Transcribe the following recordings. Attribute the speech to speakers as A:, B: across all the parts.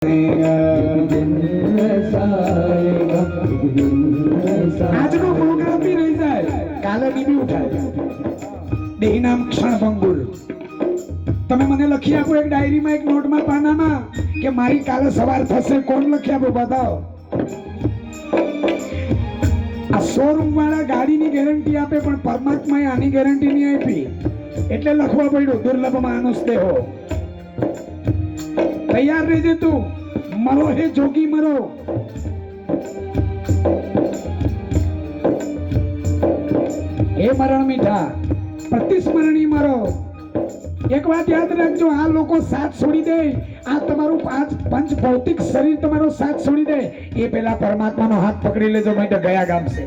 A: આજનો પ્રોગ્રામ બી રહી જાય, કાલે બી ઉઠાય. દેહનામ ક્ષણભંગુર. તમે મને લખી આપો એક ડાયરીમાં, એક નોટમાં, પાનામાં કે મારી કાલે સવાર થશે. કોણ લખી આપો? બતાવો. આ શોરૂમ વાળા ગાડીની ગેરંટી આપે, પણ પરમાત્માએ આની ગેરંટી નહીં આપી, એટલે લખવા પડ્યું દુર્લભ માનુષ દેહો. તૈયાર રહેજે તું. મરો હે જોગી મરો. હે મરણ મીઠા, પ્રતિસ્મરણી મરો. એક વાત યાદ રાખજો, આ લોકો સાથ છોડી દે, આ તમારું પંચ ભૌતિક શરીર તમારો સાથ છોડી દે, એ પેલા પરમાત્માનો હાથ પકડી લેજો. મેં તો ગયા ગામ છે.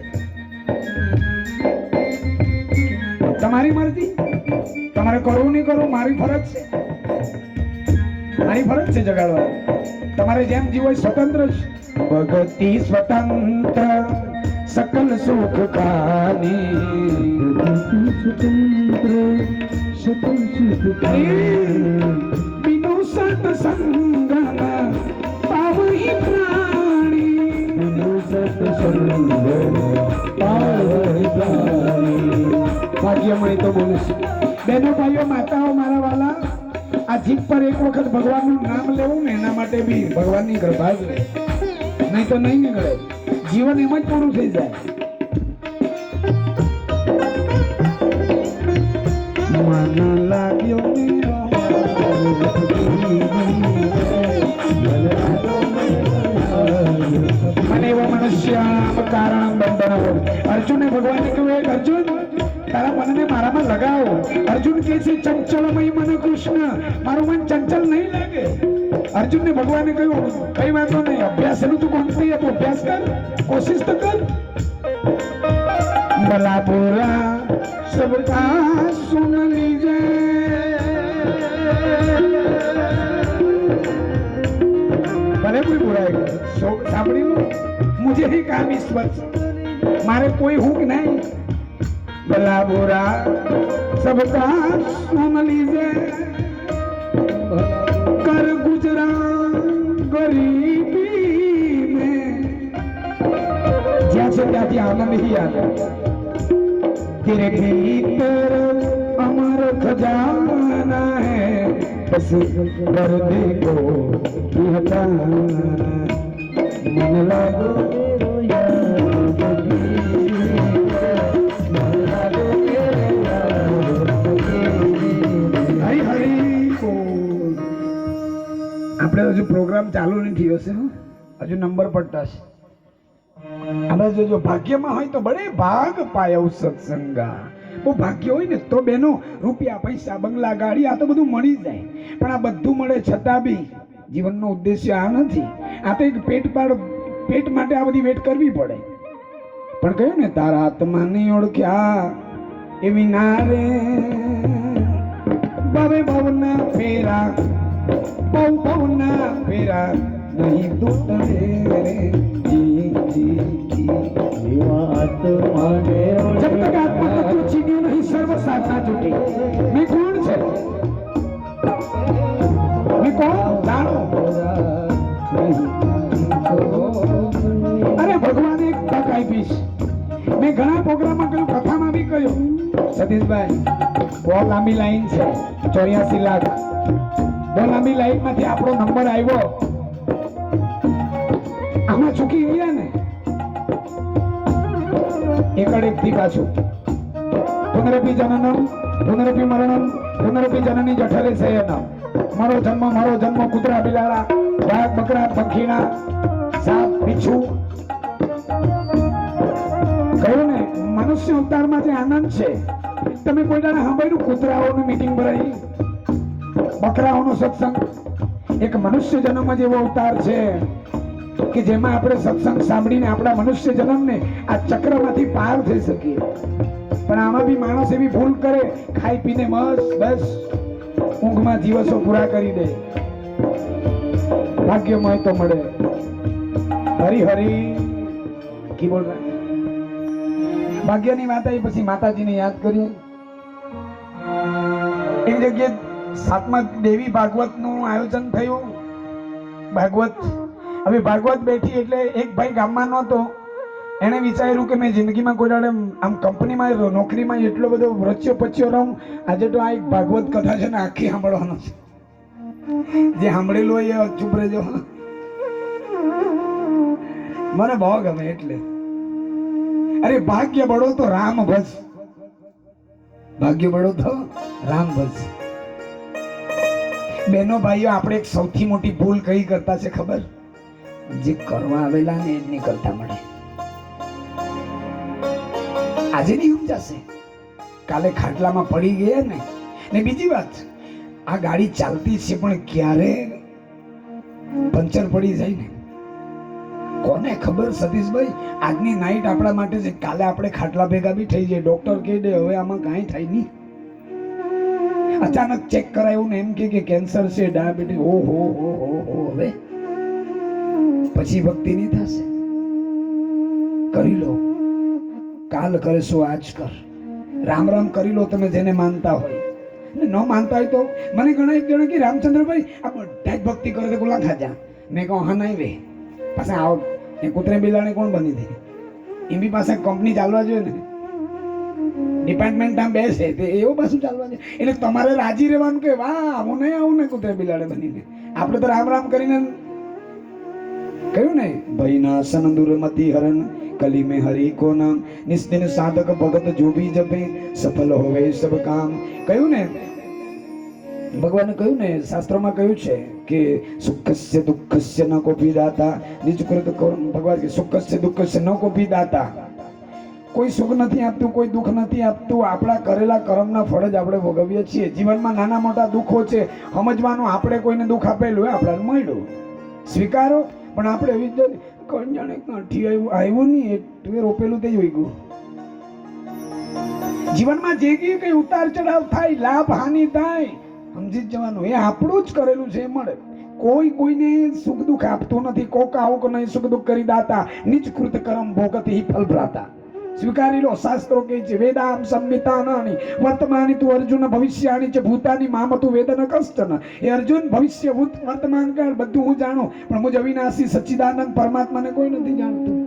A: તમારી મરજી, તમારે કરવું નહીં કરવું, મારી ફરજ છે. મારી ફરજ છે જગાડવા. તમારે જેમ જીવો સ્વતંત્ર છે. ભગતિ સ્વતંત્ર સકલ સુખ ખાની, સ્વતંત્ર સકલ સુખ બિનો સત્સંગ પાવહી પ્રાણી, બિનો સત્સંગ પાવહી પ્રાણી. ભાગ્યમય તો બોલીશ. બહેનો ભાઈઓ માતાઓ મારા વાલા, આ જીભ પર એક વખત ભગવાનનું નામ લેવું ને, એના માટે બી ભગવાનની કૃપા છે. નહીં તો નહીં નીકળે. જીવન એમ જ પૂરું થઈ જાય. મન લાગ્યો મને એવો મનુષ્ય કારણ બંધન. અર્જુને ભગવાનને કહ્યું, અર્જુન તારા મનને મારામાં લગાવો. અર્જુન કહે છે, ચંચળમય મન કૃષ્ણ, મારું મન ચંચલ નહીં લાગે. અર્જુનને ભગવાને કહ્યું, કઈ વાતો નહીં, અભ્યાસ એનું તું કોણ થઈ હતું, અભ્યાસ કર, કોશિશ તો કર. ભલા બુરા સબકા સુન લીજે, ભલે કોઈ બુરાઈ સાંભળી લો, મુझे ही काम ईश्वर, મારે કોઈ હુક નહીં. भला बुरा सबका सुन लीजिए, कर गुजरा गरीबी में. જ્યાં છે ત્યાંથી આનંદ ही आता. तेरे भीतर अमर खजाना है, बस दर्द को हटाना. मन लागो આપણે હજુ પ્રોગ્રામ ચાલુ નહીં થયો છે, હજુ નંબર પડતા છે. આપણે જો ભાગ્યમાં હોય તો બડે ભાગ પાયો સત્સંગા. બહુ ભાગ્ય હોય ને તો બેનો રૂપિયા પૈસા બંગલા ગાડી આ તો બધું મળી જાય, પણ આ બધું મળે છતાં બી જીવનનો ઉદ્દેશ્ય આ નથી. આ તો એક પેટ માટે આ બધી વેટ કરવી પડે. પણ કહ્યું ને, તારા આત્માની ઓળખ્યા એવી ના રે ભવે ભવના ફેરા, બહુ ભવના ફેરા નહીં તૂટે રે જી જી જી. જબ તક આત્મા તત્વ છીન્યું નહીં, સર્વ સાધના છૂટી. મેં કોણ છે? મેં કોણ જાણો? અરે ભગવાને એક તક આપી છે. મેં ઘણા પ્રોગ્રામમાં કહ્યું, કથામાં બી કહ્યું, સતીશભાઈ બહુ લાંબી લાઈન છે, 84 લાખ. બહુ લાંબી લાઈન માંથી આપણો નંબર આવ્યો, આમાં ચૂકી ગયા ને એકડેક થી પાછું. પુનરપી જનનમ પુનરપી મરણમ પુનરપી જનની જઠરે શયનમ. મારો જન્મ કૂતરા બિલાડા વાઘ બકરા પંખીના સાપ પીછું. કહ્યું ને, મનુષ્ય અવતારમાં જે આનંદ છે, તમે કોઈ દાડે સાંભળ્યું કૂતરાઓની મીટિંગ ભરાઈ, બકરાઓનો સત્સંગ? એક મનુષ્ય જન્મ જ એવો અવતાર છે કે જેમાં આપણે સત્સંગ સાંભળીને આપણા મનુષ્ય જન્મને આ ચક્રમાંથી પાર થઈ શકીએ. પણ આમાં બી માણસ એવી ભૂલ કરે, ખાઈ પીને બસ ઊંઘમાં દિવસો પૂરા કરી દે. ભાગ્યમય તો મળે. હરી હરી કી બોલ રહા. ભાગ્યની વાત આવી પછી માતાજીને યાદ કરીએ. એક જગ્યાએ 7મા દેવી ભાગવત નું આયોજન થયું. ભાગવત. હવે ભાગવત બેઠી એટલે એક ભાઈ ગામમાં નહોતો, એણે વિચાર્યું કે મેં જિંદગીમાં કોઈ દાડે આમ કંપનીમાં નોકરીમાં એટલો બધો રચ્યો પચ્યો રહું, આજે તો આ એક ભાગવત કથા છે ને આખી સાંભળવાનો છે. જે સાંભળેલું હોય એ ચૂપ રહેજો. મને બહુ ગમે એટલે. અરે ભાગ્ય બળો તો રામ ભજ, ભાગ્ય બળો તો રામ ભજ. બહેનો ભાઈઓ, આપણે એક સૌથી મોટી ભૂલ કઈ કરતા છે ખબર? જે કરવા આવેલા ને એ જ નહીં કરતા મળે. આજે નહીં સમજાશે, કાલે ખાટલામાં પડી ગયા ને બીજી વાત, આ ગાડી ચાલતી છે પણ ક્યારે પંચર પડી જાય ને કોને ખબર. સતીશભાઈ, આજની નાઈટ આપણા માટે છે, કાલે આપણે ખાટલા ભેગા બી થઈ જાય. ડોક્ટર કહી દે હવે આમાં કાંઈ થાય નહીં. અચાનક ચેક કરાયું ને એમ કે કેન્સર છે, ડાયાબિટીસ, ઓહો હો હો. હવે પછી ભક્તિ નહીં થશે. કરી લો, કાલ કરીશું આજ કર. રામ રામ કરી લો તમે જેને માનતા હોય. ન માનતા હોય તો મને ઘણા એક જણા કે રામચંદ્રભાઈ આ બધા જ ભક્તિ કરે તો ગુલા ખાજા. મેં કહું હા નહીં વે પાછા આવો એ કૂતરે બિલાને કોણ બની દે? એમની પાસે કંપની ચાલવા જોઈએ ને, ડિપાર્ટમેન્ટ આમ બેસે તે એવું પાછું ચાલવા જોઈએ. એટલે તમારે રાજી રહેવાનું કે વાહ હું નહીં આવું ને કૂતરે બિલાડે બનીને. આપણે તો રામ રામ કરીને કહ્યું ને, ભાઈ ના સનંદુર મતી હરણ કલી में हरि को नाम निस्दिन साधक भगत जो भी जपे सफल होवे सब काम. કહ્યું ને ભગવાને કહ્યું ને, શાસ્ત્રોમાં કહ્યું છે કે સુખસ્ય દુઃખસ્ય ન કોપી દાતા નિજ કૃત ભગવાન કે સુખસ્ય દુઃખસ્ય ન કોપી દાતા. કોઈ સુખ નથી આપતું, કોઈ દુઃખ નથી આપતું. આપણા કરેલા કર્મના ફળ જ આપણે ભોગવીએ છીએ. જીવનમાં નાના મોટા દુઃખો છે, સમજવાનું આપણે કોઈને દુઃખ આપેલું હોય આપણને મળ્યું, સ્વીકારો. પણ આપણે એવી જ કોણ જાણે કાંઠી આવ્યું નહીં એટલે રોપેલું તે જોઈ ગયું. જીવનમાં જે કઈ ઉતાર ચઢાવ થાય, લાભ હાનિ થાય, સમજી જ જવાનું એ આપણું જ કરેલું છે એ મળે. કોઈ કોઈને સુખ દુઃખ આપતું નથી. કોક આવું નહીં સુખ દુઃખ કરી દાતા નિજ કૃત કર્મ ભોગત હિ ફલ ભ્રાતા. સ્વીકારી લો. શાસ્ત્રો કહે છે વેદામ સંમિતાનાની વર્તમાની તું અર્જુન ભવિષ્યાની છે ભૂતાની મામતું વેદન કષ્ટન. એ અર્જુન ભવિષ્ય ભૂત વર્તમાન કાળ બધું હું જાણું, પણ મુજ અવિનાશી સચ્ચિદાનંદ પરમાત્માને કોઈ નથી જાણતું.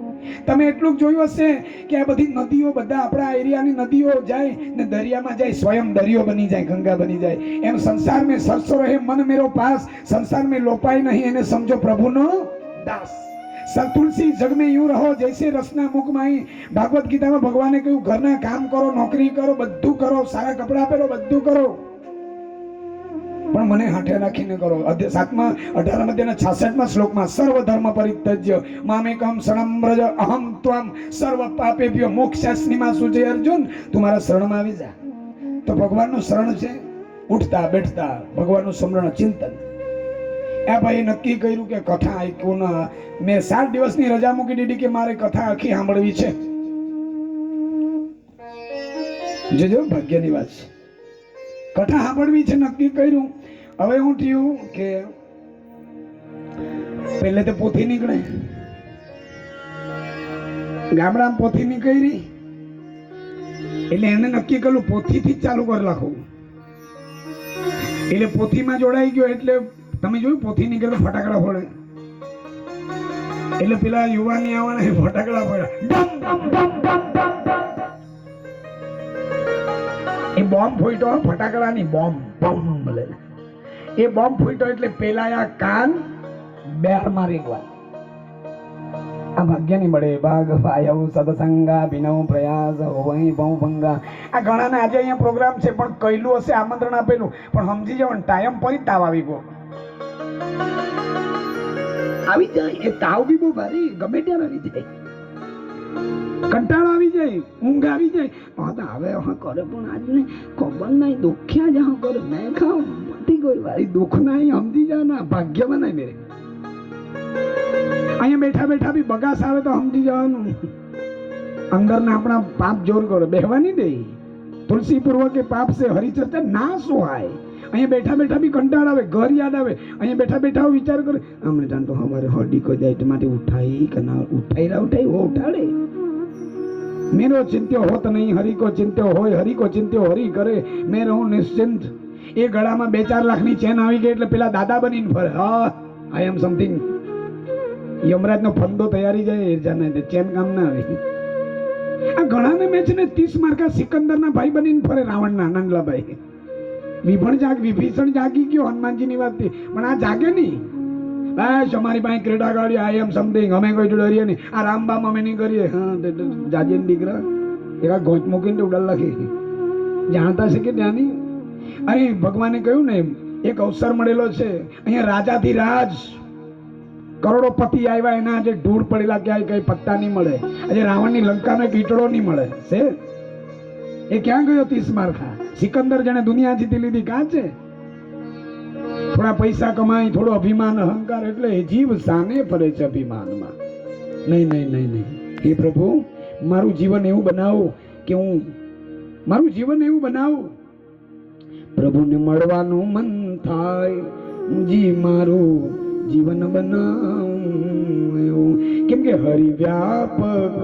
A: તમે એટલું જ જોયું હશે કે આ બધી નદીઓ, બધા આપણા એરિયાની નદીઓ જાય ને દરિયામાં જાય, સ્વયં દરિયો બની જાય, ગંગા બની જાય. એમ સંસાર में सरसो रहे मन मेरो पास, संसार में लोपाय नहीं એને समझो प्रभुનો दास. तुलसी जग में यूं रहो जैसे रसना मुख माई. भागवत गीता में भगवाने કહ્યું ઘરના કામ કરો, નોકરી કરો, બધું કરો, સારા કપડા પહેરો, બધું કરો, પણ મને હાથે રાખીને કરો. 7મા 66મા શ્લોકમાં સર્વ ધર્મ પરિત્યજ્ય મામેકમ શરણમ વ્રજ અહમ ત્વમ સર્વ પાપેભ્યો મોક્ષાસ્મિમા સુજય. અર્જુન તું મારા શરણમાં આવી જા. તો ભગવાનનું શરણ છે ઉઠતા બેઠતા ભગવાનનું સ્મરણ ચિંતન. આ ભાઈ નક્કી કર્યું કે કથા આઈકું ના. મેં 7 દિવસની રજા મૂકી દીધી કે મારે કથા આખી સાંભળવી છે. જોજો ભાગ્યની વાત છે. કથા સાંભળવી છે નક્કી કર્યું. હવે હું થયું કે પહેલે તો પોથી નીકળે, ગામડામાં પોથી નીકળી એટલે એને નક્કી કર્યું પોથીથી જ ચાલુ કરી નાખું. એટલે પોથીમાં જોડાઈ ગયો. એટલે તમે જોયું પોથી નીકળે ફટાકડા ફોડે, એટલે પેલા યુવાની આવવાના ફટાકડા ફોડ્યા. એ બોમ્બ ફૂટ્યો, ફટાકડાની બોમ્બ બોમ્બ લે. એ બોમ્બ ફૂટ્યો એટલે પેલા આ કાન બેર મારી ગયા. આ ભાગ્ય ની મળે. ભાગ ભાયવ સદસંગા બિનવ પ્રયાસ હોય બહુ ભંગા. આ ઘણાને આજે અહીંયા પ્રોગ્રામ છે પણ કહેલું હશે, આમંત્રણ આપેલું, પણ સમજી જવાનું ટાઈમ પર તાવ આવી ગયો. આવી જાય એ તાવ બી બહુ ભારી, ગમે ત્યારે આવી જાય, કંટાળો આવી જાય, ઊંઘ આવી જાય. હવે કરે પણ આજને ખબર નહીં દુખ્યા જ કરે. મેં ખાવ નથી કોઈ વારી દુઃખ નહીં, સમજી જા ના ભાગ્યમાં નહીં મેરે. અહીંયા બેઠા બેઠા બી બગાસ આવે તો સમજી જવાનું અંદર ને આપણા પાપ જોર કરો. બેહવાની દે તુલસી પૂર્વક કે પાપ સે હરિચર્ચા ના સોહાય. અહીંયા બેઠા બેઠા બી કંટાળ આવે, ઘર યાદ આવે. અહીંયા બેઠા બેઠા વિચાર કરે હમણાં જાણતો હમારે હડી કો જાય માટે ઉઠાઈ કે ના ઉઠાઈ રા ઉઠાઈ હો ઉઠાડે. મેરો ચિંત્યો હોત નહીં હરિ કો ચિંત્યો હોય, હરિ કો ચિંત્યો હરિ કરે મેં રહું નિશ્ચિંત. એ ગળામાં 2-4 લાખની ચેન આવી ગઈ એટલે પેલા દાદા બનીને ફરે. હા આઈ એમ સમથિંગ યમરાજનો ફંદો તૈયારી જાય એ જાણે ચેન કામ ના આવે. આ ઘણાને મેં છે ને 30 માર્કા સિકંદરના ભાઈ બનીને ફરે રાવણના નાનલાભાઈ. વિભીષણ જાગી ગયો હનુમાનજીની વાતથી, પણ આ જાગે નહીં. બસ અમારી પાસે ક્રેટા ગાડી, આઈ એમ સમથિંગ, અમે કોઈ ડરીએ નહીં, આ રામબામ અમે નહીં કરીએ. હા જાજે દીકરા એવા ગોચ મૂકીને ઉડાલ લખી જાણતા છે કે ત્યાં નહીં. અરે ભગવાને કહ્યું ને એક અવસર મળેલો છે અહીંયા, રાજાથી રાજ કરોડોપતિ આવ્યા, એના આજે ધૂળ પડેલા ક્યાંય કઈ પત્તા નહીં મળે. આજે રાવણની લંકાનો એક ઈટડો નહીં મળે છે. એ ક્યાં ગયો 30 માર્કા? સિકંદર જેને દુનિયા જીતી લીધી કાં છે? થોડા પૈસા કમાઈ, થોડો અભિમાન અહંકાર, એટલે જીવ સાને ફરે છે અભિમાનમાં. નહીં નહીં નહીં નહીં. હે પ્રભુ, મારું જીવન એવું બનાવો કે હું મારું જીવન એવું બનાવું પ્રભુને મળવાનું મન થાય, જી મારું જીવન બનાવું. કેમ કે હરિ વ્યાપક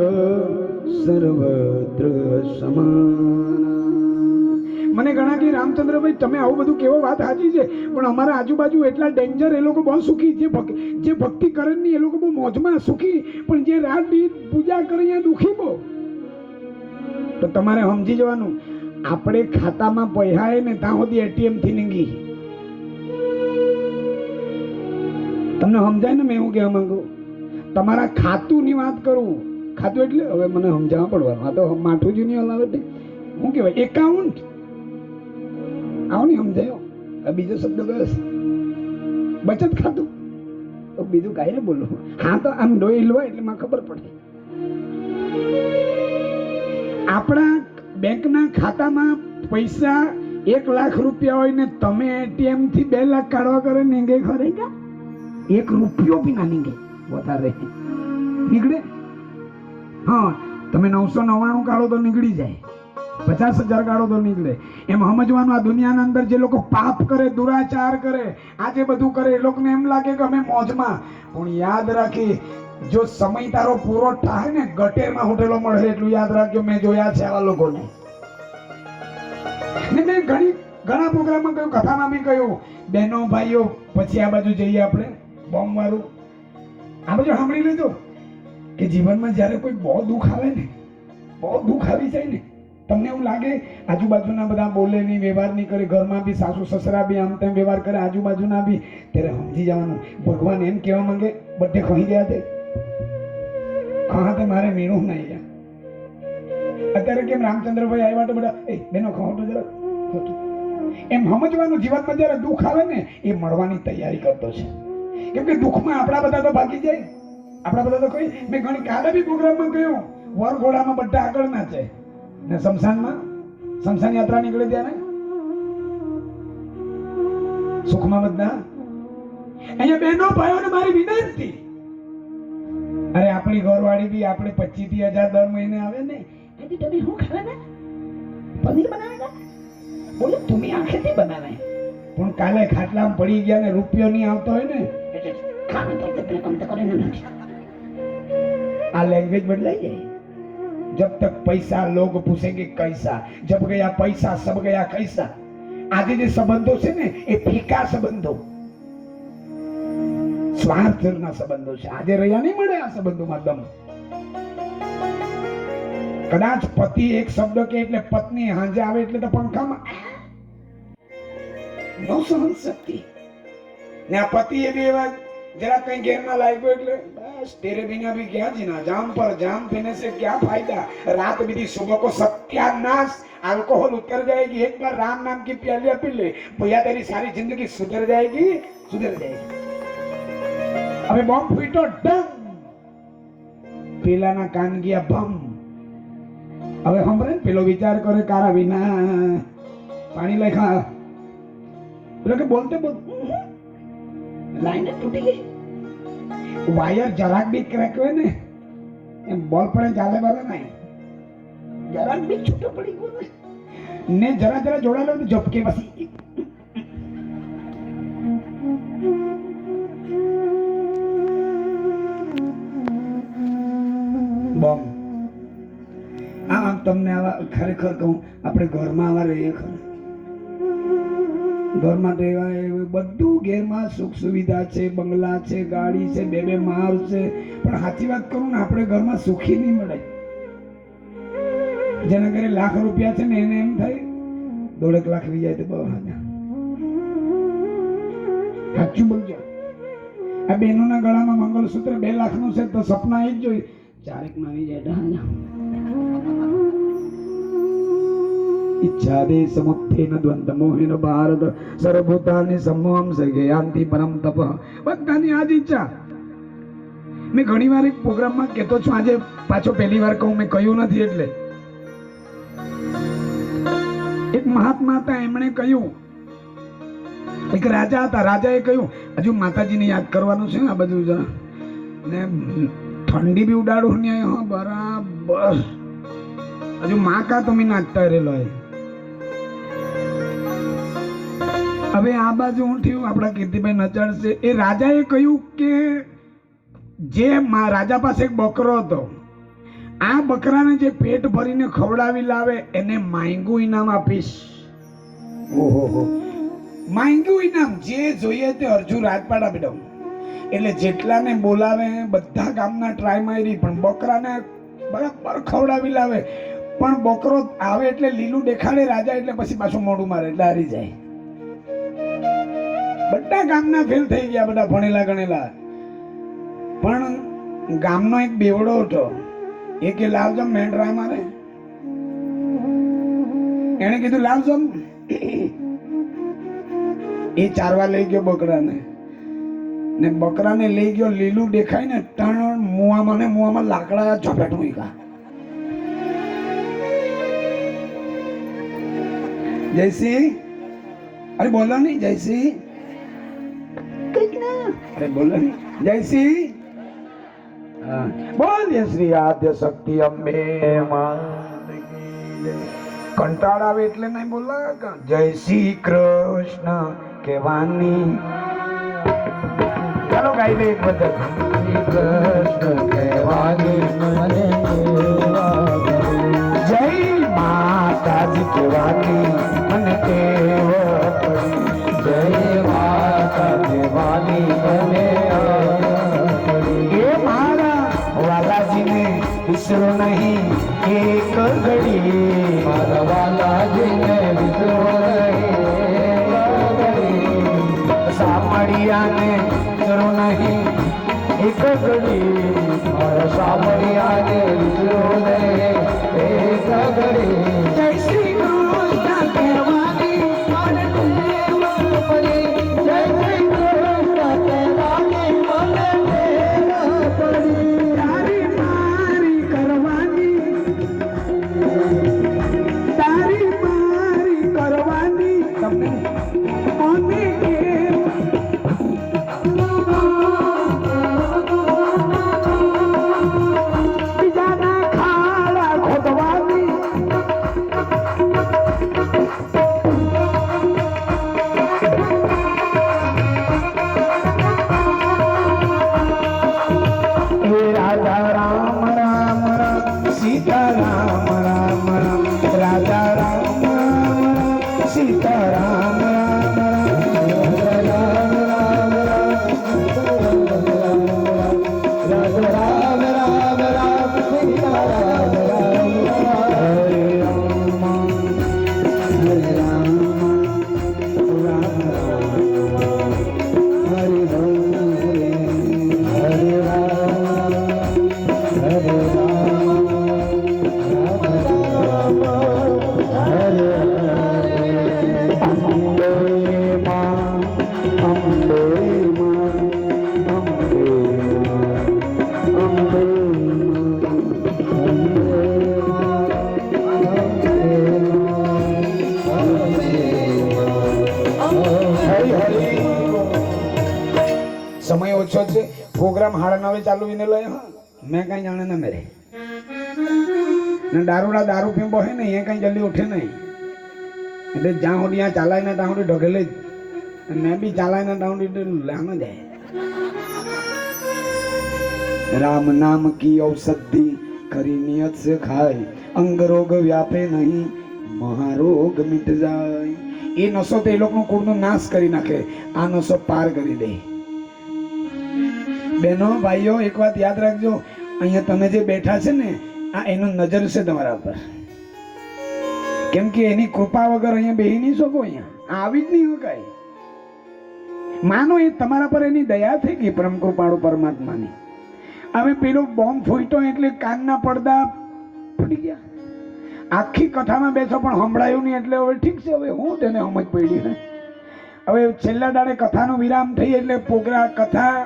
A: સર્વત્ર સમાન. મને ઘણા કે રામચંદ્રભાઈ તમે આવું બધું કેવો વાત સાચી છે, પણ અમારા આજુબાજુ એટલા ડેન્જર, એ લોકો બહુ સુખી, જે ભક્તિ કરે નહીં એ લોકો બહુ મોજમાં સુખી, પણ જે રાત દીઠ પૂજા કરે અહીંયા દુખી બહુ. તો તમારે સમજી જવાનું, આપણે ખાતામાં પૈસા ને ત્યાં સુધી એટીએમ થી નીંગી. તમને સમજાય ને મેં એવું કહેવા માંગુ? તમારા ખાતું ની વાત કરું. ખાતું એટલે હવે મને સમજાવવા પડવાનું, આ તો માઠું જ નહીં હલાવે. શું કહેવાય? એકાઉન્ટ. આવો નહીં સમજાયો? બીજો શબ્દ કયો? બચત ખાતું. તો બીજું કાંઈ ને બોલું. હા તો આમ ડોઈ લો એટલે મને ખબર પડે. આપણા બેંકના ખાતામાં પૈસા 1 લાખ રૂપિયા હોય ને તમે એટીએમ થી 2 લાખ કાઢવા કરે નીંગે ખરે કા? 1 રૂપિયો બી ના નીંગે, વધારે નીકળે. હા, તમે 999 કાઢો તો નીકળી જાય, 50,000 કાઢો તો નીકળે. એમ સમજવાનું, આ દુનિયાના અંદર જે લોકો પાપ કરે, દુરાચાર કરે, આજે બધું કરે, એ લોકોને એમ લાગે કે અમે મોજમાં. પણ યાદ રાખી, જો સમય તારો પૂરો થાય ને ગટેરમાં હોટેલો મળે એટલું યાદ રાખજો. મેં જોયા છે આવા લોકોને. મેં ઘણા પ્રોગ્રામમાં કહ્યું, કથામાં બી કહ્યું, બહેનો ભાઈઓ પછી આ બાજુ જઈએ આપણે બોમ્બ વાળું. આ બાજુ સાંભળી લેજો કે જીવનમાં જ્યારે કોઈ બહુ દુઃખ આવે ને, બહુ દુઃખ આવી જાય ને, તમને એવું લાગે આજુબાજુના બધા બોલે નહીં, વ્યવહાર નહીં કરે, ઘરમાં બી સાસુ સસરા બી આમ તેમ વ્યવહાર કરે, આજુબાજુના બી, ત્યારે સમજી જવાનું ભગવાન એમ કહેવા માંગે બધે ખોઈ ગયા છે. હા તે મારે મીણું નહીં ગયા. અત્યારે કેમ રામચંદ્રભાઈ આવ્યા તો બધા એ બેનો ખોટું જરા એમ સમજવાનું. જીવનમાં જયારે દુઃખ આવે ને એ મળવાની તૈયારી કરતો છે. કેમ કે દુઃખમાં આપણા બધા તો ભાગી જાય. આપણા બધા તો કોઈ, મેં ઘણી કાલે બી પ્રોગ્રામમાં કહ્યું, વરઘોડામાં બધા આગળના છે ને શમશાનમાં, શમશાન યાત્રા નીકળે ત્યારે સુખમાં બધા. અહીંયા બહેનો ભાઈઓને મારી વિનંતી, અરે આપણી ઘરવાળી બી આપણે 25,000 દર મહિને આવે ને, તમે શું ખાવે ને પનીર બનાવે, બોલે તમે આંખેથી બનાવે, પણ કાલે ખાટલામાં પડી ગયા ને રૂપિયો નહીં આવતો હોય ને, આ લેંગ્વેજ બદલાઈ જાય. जब तक पैसा लोग पूछेंगे कैसा, जब गया पैसा सब गया कैसा. આજે જે સંબંધો છે ને એ ફીકા સંબંધો, સ્વાર્થના સંબંધો છે. આજે રહ્યા નહીં મળે આ સંબંધોમાં દમ. કદાચ પતિ એક શબ્દ કે એટલે પત્ની હાંજે આવે એટલે તો પંખામાં નો સહન શક્તિ. ને આ પતિ એ બી એવા जरा कहीं घेर ना लायको એટલે बस तेरे बिना भी क्या जीना, जाम पर जाम पीने से क्या फायदा. रात बीती सुबह को सत्यानाश. अल्कोहल उतर जाएगी, एक बार राम नाम की प्यालियां पी ले भैया, तेरी सारी जिंदगी सुधर जाएगी, सुधर जाएगी. अबे बॉम्ब फूटो डम, પેલાના કાન ગયા બમ. હવે હમરે પેલો વિચાર કરે કારા વિના પાણી લખા એટલે કે બોલતે બોલ લાઈન તૂટી ગઈ. વાયર જરાક બી ક્રેક હોય ને એમ બોલ પડે ચાલે વાળા નહીં, જરાક બી છૂટો પડી ગયો ને જરા જરા જોડાયેલો તો ઝપકે બસી. બોમ આમ તમને આવા ખરેખર કહું, આપણે ઘરમાં આવા રહીએ ખરા, ઘરમાં તો એવા બધું ઘેરમાં સુખ સુવિધા છે, બંગલા છે, ગાડી છે, બે બે માર છે, પણ સાચી વાત કરું ને આપણે ઘરમાં સુખી નહીં મળે. જેના ઘરે લાખ રૂપિયા છે ને એને એમ થાય 1.5 લાખ વી જાય તો બહુ સાચું બોલજો. આ બહેનોના ગળામાં મંગળસૂત્ર 2 લાખનું છે તો સપના એ જ જોઈ 4 માં આવી જાય. ઈચ્છા દે સમુત્થેન દ્વંદ મોહિન ભારત સર્વભૂતાની સમમ સગયાંતિ પરમ તપ. બધાની આ જ ઈચ્છા. મેં ઘણી વાર એક પ્રોગ્રામમાં કહેતો છું, આજે પાછો પહેલી વાર કહું, મેં કહ્યું નથી એટલે. એક મહાત્મા હતા, એમણે કહ્યું, એક રાજા હતા, રાજાએ કહ્યું હજુ માતાજીને યાદ કરવાનું છે આ બધું જરા ને ઠંડી બી ઉડાડું ને હા બરાબર હજુ માં કા તમે નાચતા રહેલો. હવે આ બાજુ હું થયું આપણા કીર્તિભાઈ નચાડશે. એ રાજાએ કહ્યું કે જે રાજા પાસે એક બકરો હતો, આ બકરાને જે પેટ ભરીને ખવડાવી લાવે એને માંગ્યું ઇનામ આપીશ. ઓહો, માંગ્યું ઇનામ જે જોઈએ તે અરજુ રાજપાટ આપી દઉં. એટલે જેટલાને બોલાવે બધા ગામના ટ્રાય મારી, પણ બકરાને બરાબર ખવડાવી લાવે. પણ બકરો આવે એટલે લીલું દેખાડે રાજા, એટલે પછી પાછું મોઢું મારે એટલે હારી જાય. બધા ગામના ફેલ થઈ ગયા, બધા ભણેલા ગણેલા. પણ ગામનો એક બેવડો હતો, એ કે લાવજો મેંઢરા મારે. એને કીધું લાવજો. એ ચારવા લઈ ગયો બકરાને, ને બકરાને લઈ ગયો, લીલું દેખાય ને ત્રણ મુવામાં લાકડા ઝપેટ મૂક્યા. જયસિંહ, અરે બોલો નહીં જયસિંહ, અરે બોલો નહીં જયસિંહ. બોલીએ શ્રી આદ્ય શક્તિ અંબે માં. કંટાળ આવે એટલે નહીં બોલા, જય શ્રી કૃષ્ણ કહેવાની. ચાલો ગાઈ દે એક વખત. શ્રી કૃષ્ણ કહેવાની મને જય માતાજી કહેવાની મને ટેવ પડી. જય માતા કહેવાની મને એ મારા વાલાજીને વિસરો નહીં એક ઘડી. મારા વાલાજીને વિસરો નહીં સામળિયાને વિસરો નહીં એક ઘડી. મારા સામળિયાને વિસરો નહીં એક ઘડી. જય શ્રી કૃષ્ણ કહેવાની મને ટેવ પડી. જય શ્રી કૃષ્ણ કહેવાની મને ટેવ પડી. તારી મારી કરવાની, તારી મારી કરવાની તમને મને બીજાના ખાડા ખોદવાની. હે રાજા રામ રામ રામ, સીતા રામ રામ રામ, રાજા રામ રામ રામ, સીતા રામ રામ રામ, રામ રામ રામ, રાજા રામ રામ રામ, સીતા રામ રામ રામ. હરે રામ રામ રામ, હરે રામ, હરે રામ, હરે રામ, હરે અંબે માં, અંબે માં, અંબે માં, અંબે સમય ઓછો છે. પ્રોગ્રામ 9:30 ચાલુ વિને લે. મેં કઈ જાણે ના મેરે ને દારૂ પીંબો હે ને એ કઈ જલ્દી ઉઠે નહીં. એટલે જ્યાં સુધી ત્યાં ચાલાય ને ત્યાં સુધી ઢગેલે જ. મેં બી ચાલાય ને ત્યાં સુધી લાનો જાય. રામ નામ કી ઔષધિ કરી નિયત से खाए, अंग रोग व्यापे नहीं महारोग मिट जाए. એ નસો તો એ લોકોનું કુળનો નાશ કરી નાખે, આ નસો પાર કરી દે. બહેનો ભાઈઓ, એક વાત યાદ રાખજો, અહીંયા તમે જે બેઠા છે ને, આ એનું નજર છે તમારા પર. કેમ કે એની કૃપા વગર અહીંયા બેહી નહીં શકો, અહીંયા આવી જ નહીં શકાય. માનો એ તમારા પર એની દયા થઈ ગઈ, પરમ કૃપાળુ પરમાત્માની. હવે પેલો બોમ્બ ફૂટ્યો એટલે કાનના પડદા ફૂટી ગયા. આખી કથામાં બેસો પણ સંભળાયું નહીં, એટલે હવે ઠીક છે, હવે હું તેને સમજ પડી ને. હવે છેલ્લા દાડે કથાનો વિરામ થઈ એટલે પોગરા કથા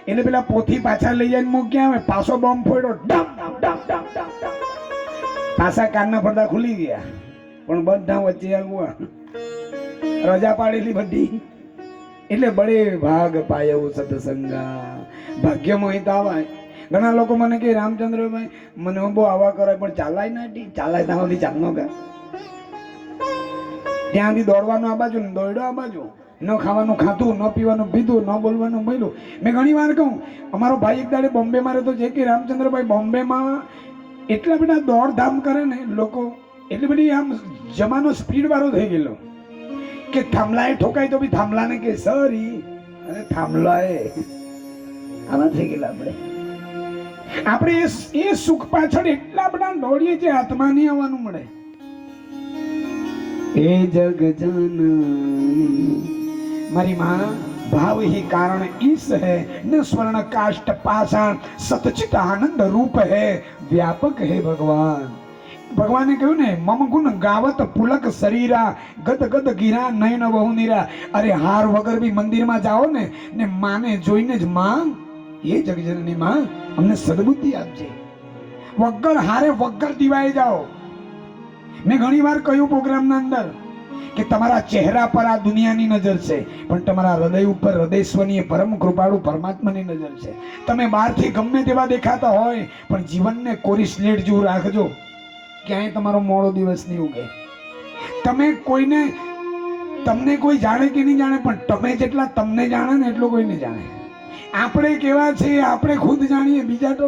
A: એટલે પેલા પોથી પાછા લઈ જાય મૂક્યા. હવે પાછો બોમ્બ ફોડ્યો, ડમ ડમ ડમ ડમ ડમ ડમ. પાછા કાનના પડદા ખુલી ગયા, પણ બધા વચ્ચે આવ્યા, રજા પાડેલી બધી. એટલે બળે ભાગ પાયો સત્સંગા, ભાગ્યમાં અહીં તો આવાય. ઘણા લોકો મને કે રામચંદ્રભાઈ મને બહુ આવા કરાય, પણ ચાલાય ના, ચાલાય ત્યાં સુધી ચાલનો કા. ત્યાંથી દોડવાનું આ બાજુ ને દોડ્યો આ બાજુ, ન ખાવાનું ખાતું, ન પીવાનું પીધું, ન બોલવાનું બોલ્યું. મેં ઘણી વાર કહું, અમારો ભાઈ એક દાડે બોમ્બે મારે તો જે કે રામચંદ્રભાઈ બોમ્બેમાં એટલા બધા દોડધામ કરે ને લોકો, એટલી બધી આમ જમાનો સ્પીડ વાળો થઈ ગયેલો કે થાંભલાએ ઠોકાય તો બી થાંભલાને કે સરી, અને થાંભલાએ આમાં થઈ ગયેલા આપણે એ સુખ પાછળ એટલા બધા દોડીએ જે હાથમાં નહીં આવવાનું મળે. એ જગ જનની મારી માં, ભાવ ही कारण ईस है, न स्वर्ण काष्ट पाषाण, सतचित आनंद रूप है, व्यापक है भगवान. ભગવાને કહ્યું ને, મમ ગુણ ગાવત પુલક શરીરા, ગદ ગદ ગીરા નયન બહુ નીરા. અરે હાર વગર બી મંદિરમાં જાઓ ને માને જોઈને જ માં, એ જગજનની માં અમને સદબુદ્ધિ આપજે. વગર હારે વગર દીવાઈ જાઓ. મેં ઘણી વાર કહ્યું પ્રોગ્રામના અંદર કે તમારા ચહેરા પર આ દુનિયાની નજર છે, પણ તમારા હૃદય ઉપર હૃદયશ્વની પરમ કૃપાળુ પરમાત્માની નજર છે. તમે બહારથી ગમે તેવા દેખાતા હોય, પણ જીવનને કોરી સ્લેટ જેવું રાખજો, ક્યાંય તમારો મોડો દિવસ નહીં ઉગે. તમે કોઈને, તમને કોઈ જાણે કે નહીં જાણે, પણ તમે જેટલા તમને જાણે ને એટલું કોઈ નહીં જાણે. આપણે કેવા છે આપણે ખુદ જાણીએ, બીજા તો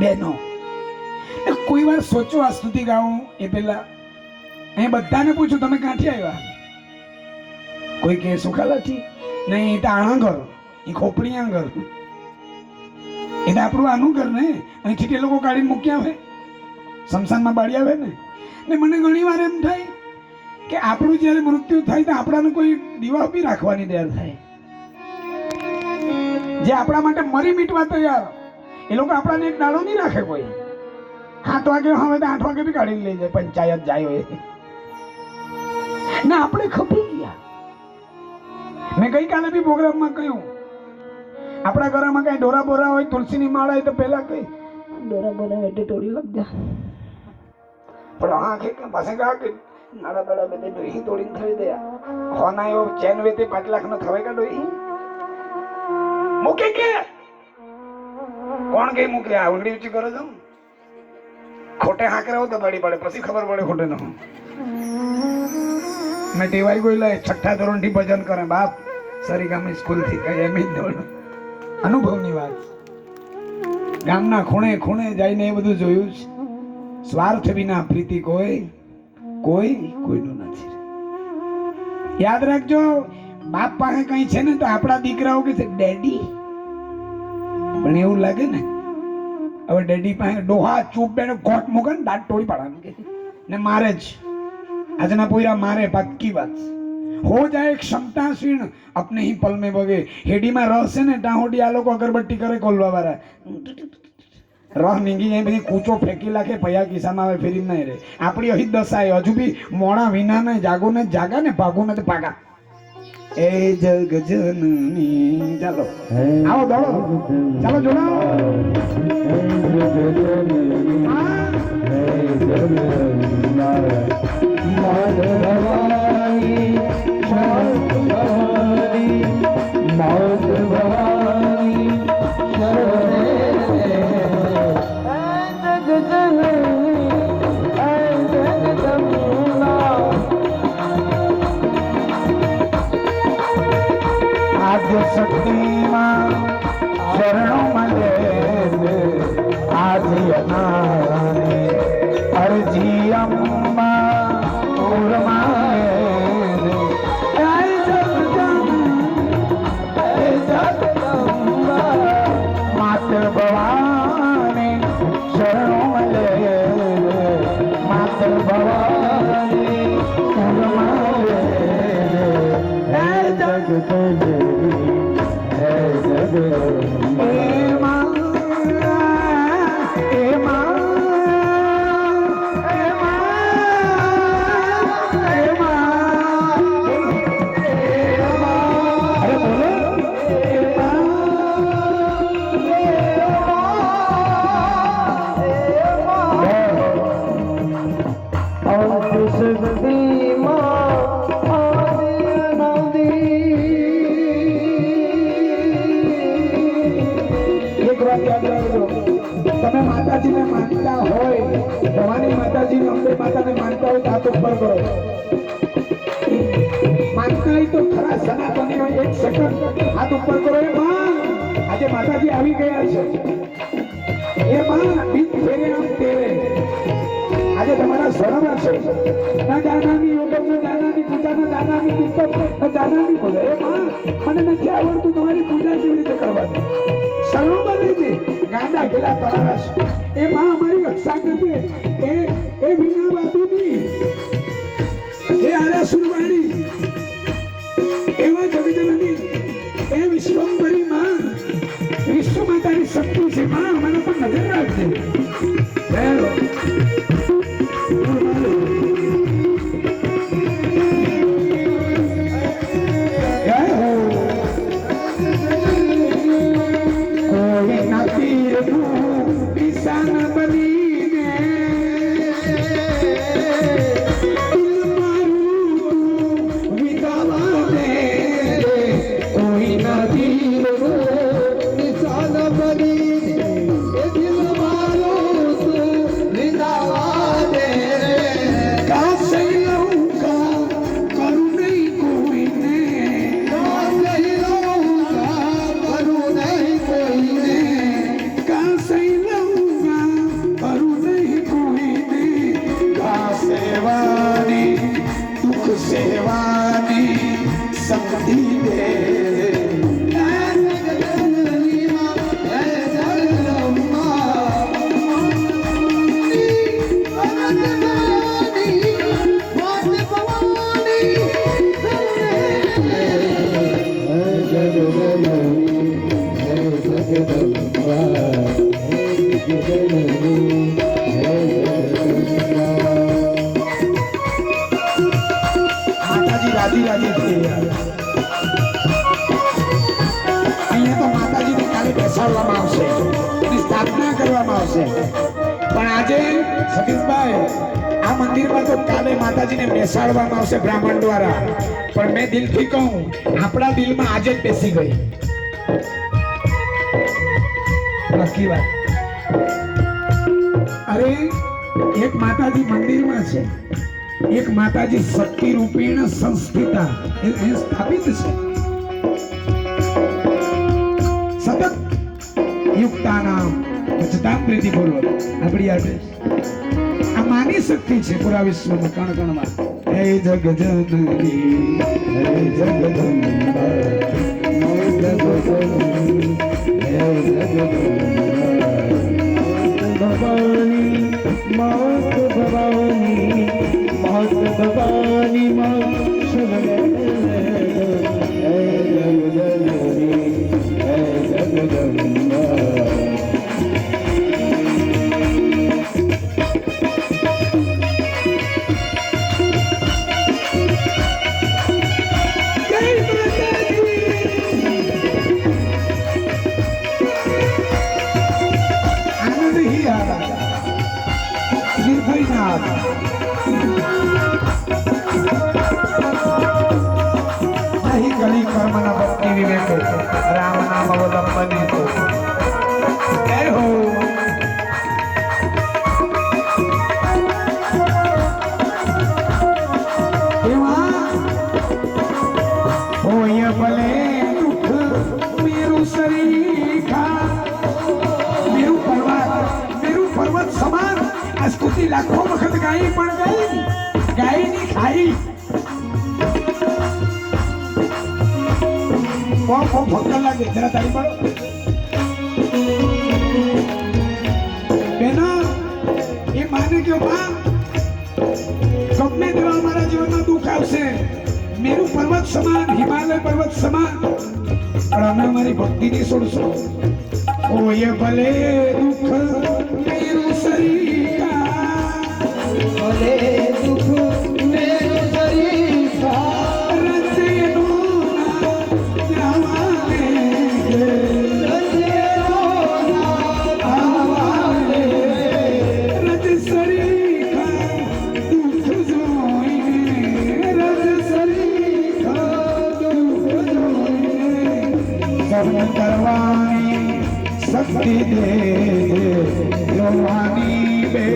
A: બેનો. કોઈ વાર સોચો, આ સ્તુતિ ગાઉં એ પેલા અહીં બધાને પૂછું તમે ક્યાંથી આવ્યા? કોઈ કે સુખાલાથી નહીં, એ તો આણા ઘર, એ ખોપડીયા ઘર, એટલે આપણું આનું ઘર ને. અહીંથી તે લોકો કાઢીને મૂક્યા આવે, શમશાનમાં બાળી આવે ને. મને ઘણી વાર એમ થાય કે આપણું જયારે મૃત્યુ થાય તો આપણાને કોઈ દીવા બી રાખવાની તૈયાર થાય, જે આપણા માટે મરી મીટવા તૈયાર. એ લોકો આપણાને એક દાડો નહીં રાખે કોઈ. 7 વાગે હવે તો 8 વાગે બી કાઢીને લઈ જાય, પંચાયત જાય હોય ને. આપણે ખપી ગયા. મેં ગઈકાલે બી પ્રોગ્રામમાં કહ્યું, આપણા ઘરમાં કઈ ડોરા બોરા હોય, તુલસીની માળા હોય તો પેલા કઈ ડોરા બોરા એટલે તોડી લગજા, પણ આંખે પાસે કા કે નાડા બડા બધે ડોહી તોડીને ખાઈ દે. હોના એવો ચેન વેતે 5 લાખ નો થવાય કા ડોહી મૂકે કે કોણ કઈ મૂકે? આ ઉંડી ઊંચી કરો છો, ખોટે હાંકરે હો તો બળી પડે, પછી ખબર પડે ખોટે નો. મેં ટેવાઈ ગયેલા 6ઠા ધોરણ થી ભજન કરે બાપ, સરીગામની સ્કૂલ થી કઈ એમ જ દોડ. અનુભવની વાત. ગામના ખૂણે ખૂણે જઈને એ બધું જોયું છે. સ્વાર્થ વિના પ્રીતિ કોઈનું નથી. યાદ રાખજો, બાપ પાસે કઈ છે ને તો આપણા દીકરાઓ કે છે ડેડી, પણ એવું લાગે ને હવે ડેડી પાસે ડોહા ચૂપ બેને ગોટ મૂકે ને દાંત તોડી પાડવાનું કે ને મારે જ. આજના પોયરા મારે, પાક્કી વાત. हो जाए क्षमतासीन अपने ही पल में बगे. हेडी में रस है ने टाहोडी आ लोग अगरबत्ती करे खोलवा वाला रह નીંગી જાય પછી કૂચો ફેંકી લાખે પયા કિસ્સામાં આવે ફેરી નહીં રે. આપણી અહીં દશાએ હજુ બી મોણા વિના ને જાગો ને જાગા ને ભાગો ને ભાગા. એ જગ જનની ચાલો આવો દોડો ચાલો જોડાઓ. શક્તિમાં શરણો મળે આજી અનાને અરજી અંબા मात भवानी शरणों में ले मात भवानी जग તમે માતાજીને માનતા હોય, ભવાની માતાજીને અંબે માતાને માનતા હોય તો હાથ ઉપર કરો. માનતા હોય તો ખરા સનાતનીઓ એક સેકન્ડ હાથ ઉપર કરો. એ માં આજે માતાજી આવી ગયા છે. એ માં બીજ ફેરે આમ તેરે આજે તમારા શરણા છે. ના દાનાની યોગમ ના દાનાની પૂજા ના દાનાની પુસ્તક ના દાનાની બોલે. એ માં મને નથી આવડતું તમારી પૂજા કેવી રીતે કરવાની. શરણોમાં લીધી ગાંડા ગેલા તળાશ. એ માં અમારી રક્ષા કરજે. એ વિના બાબુની એ આરાસુરવાણી એવા જગજનની એ વિશ્વંભરી માં વિશ્વ માતાની શક્તિ છે. માં અમારા પર નજર રાખજે. સ્થાપના કરવામાં આવશે. પણ આજે સતીશભાઈ આ મંદિરમાં તો કાલે માતાજીને બેસાડવામાં આવશે બ્રાહ્મણ દ્વારા. પણ મેં દિલથી કહું આપણા દિલમાં આજે જ બેસી ગઈ. નક્કી વાત. અરે એક માતાજી મંદિરમાં છે, એક માતાજી શક્તિ રૂપેણ સંસ્થિતા એ સ્થાપિત છે. સતત યુક્તાનામ ભજતામૃતિ બોલો આપણી આ માની શક્તિ છે પૂરા વિશ્વમાં કણ કણમાં. હે જગજનની હે જગદંબા ભવાની માત ભવાની માત ભવાની માત કલી કર્મના ભક્તિ વિવેક રામ નામ અવલંબની તો જય હો. હોય ભલે દુઃખ મેરું શરીર મેરું પર્વત સમાન આ સ્તુતિ લાખો વખત ગાઈ પણ ગાઈ ની ખાઈ. ભક્કર લાગે જરા તારી પાડો બેનો એ માને કે માં ગમે તેવા અમારા જીવનમાં દુઃખ આવશે મેરુ પર્વત સમાન હિમાલય પર્વત સમાન પણ અમે અમારી ભક્તિની છોડશો ઓય ભલે દુઃખ મેરુ સરીકા ભલે દુઃખ મેરુ સરીકા કરવાની શક્તિ દે રોવાની બે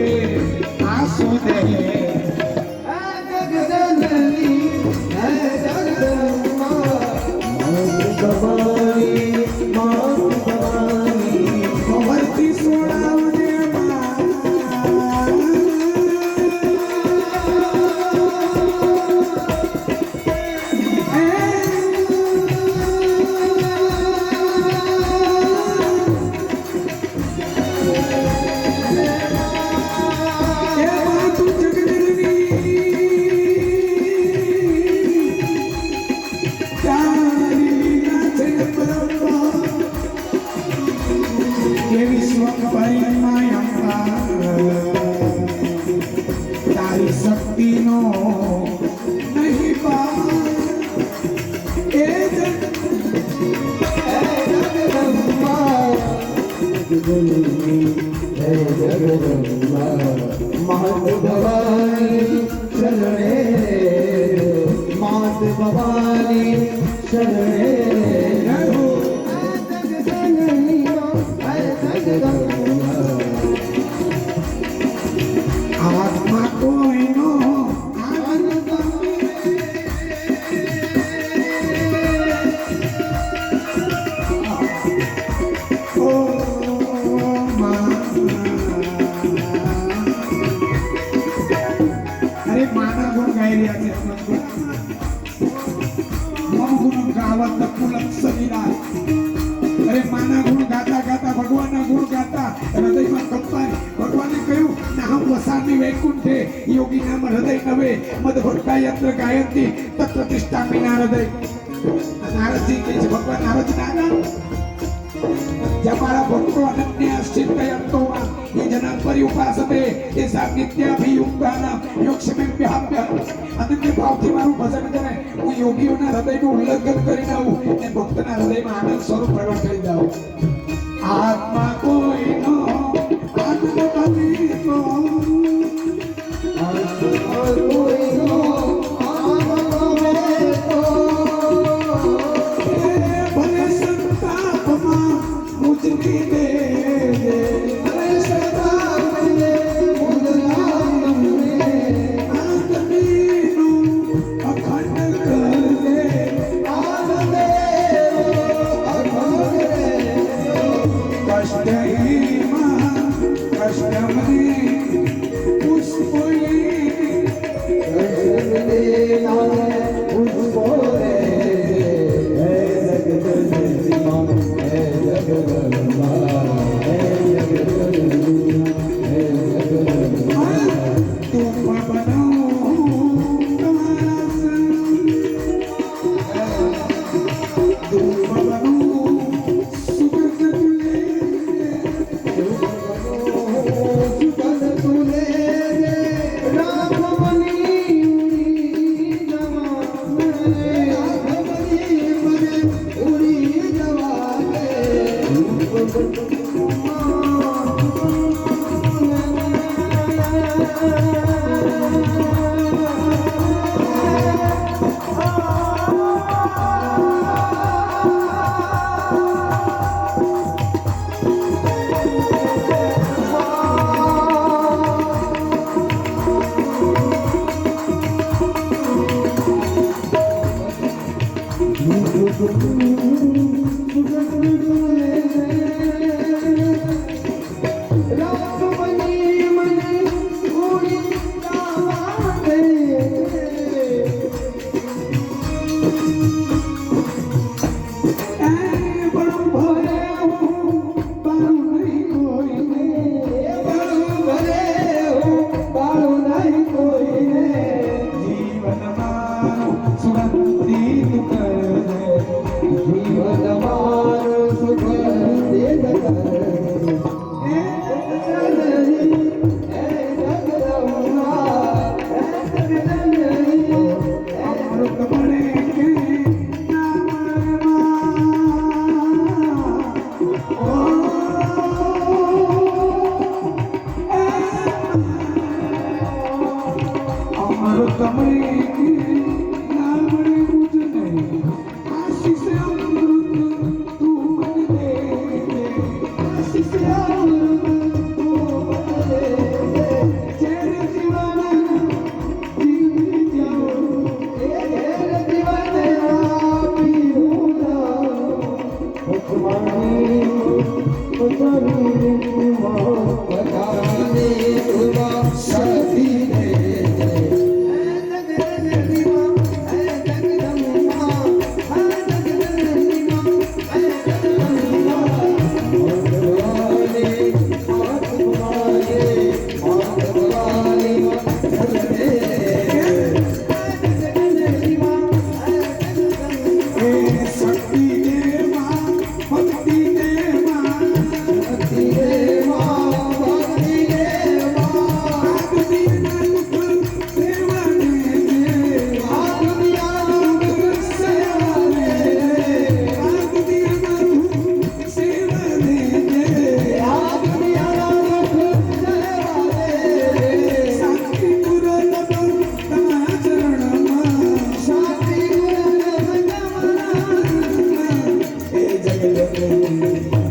A: આંસુ દે તારી શક્તિનો નહીં પા એ માત ભવાની શરણે માત ભવાની શરણે આત્મા કોઈનો અરે માના ગુણ ગાઈ રહ્યા છે મન ગુણ ગાવત પુલક સમીરા અરે માના ગુણ ગાતા ગાતા ભગવાનના ગુણ ગાતા હૃદયમાં કંપાય ભગવાને કહ્યું નાહમ વસામી વૈકુંઠે યોગી નામ હૃદય નવે મદ ભક્તા યત્ર ગાયંતી તત્પ્રતિષ્ઠા મીના હૃદય નારદજી કહે છે ભગવાન નારદ નાના જમારા ભક્તો અનન્ય ચિંતયંતો ये जना परि उपासते ये सानिध्याभियुक्तानां योगक्षेमेभ्याभ्य अनन्य भावથી મારું ભજન કરે હું યોગીઓના હૃદયનું ઉલ્લંઘન કરી દઉં અને ભક્તના હૃદયમાં આનંદ સ્વરૂપ પ્રગટ કરી દઉં આત્મા કોઈનો આનંદ કલીનો આત્મા કોઈનો ભલે સંતાપમાં મુજરી દે જગત